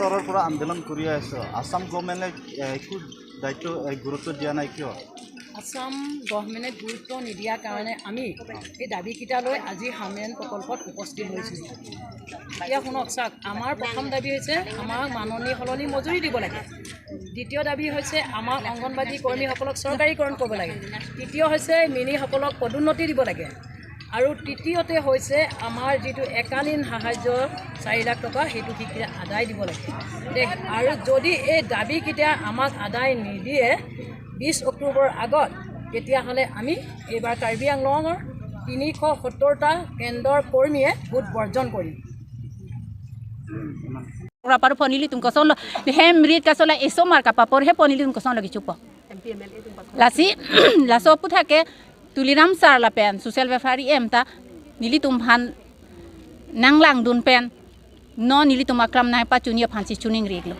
বছৰৰ পৰা আন্দোলন কৰি আছো আসাম গভৰ্ণমেণ্টে একো দায়িত্ব গুৰুত্ব দিয়া নাই কিয় আসাম গভৰ্ণমেণ্টে গুৰুত্ব নিদিয়াৰ কাৰণে আমি এই দাবীকেইটালৈ আজি হামৰেন প্ৰকল্পত উপস্থিত হৈছোঁ এতিয়া শুনক চাওক আমাৰ প্ৰথম দাবী হৈছে আমাৰ মাননি সলনি মজুৰি দিব লাগে দ্বিতীয় দাবী হৈছে আমাৰ অংগনবাদী কৰ্মীসকলক চৰকাৰীকৰণ কৰিব লাগে তৃতীয় হৈছে মিনিসকলক পদোন্নতি দিব লাগে আৰু তৃতীয়তে হৈছে আমাৰ যিটো একালীন সাহায্য 4 লাখ টকা সেইটো কিটা আদায় দিব লাগে আৰু যদি এই দাবীকেইটা আমাক আদায় নিদিয়ে 20 অক্টোবৰ আগত তেতিয়াহ'লে আমি এইবাৰ কাৰ্বি আংলঙৰ 370টা কেন্দ্ৰৰ কৰ্মীয়ে ভোট বৰ্জন কৰিম Rapar ponili tum koson lo hemrit kasola eso marka papor he ponili tum koson lo gichupo lasi laso putha ke tuliram sar la pen social welfare emta nili tum han nanglang dun pen no nili tum akram nai pa chunia phansi chuning reglo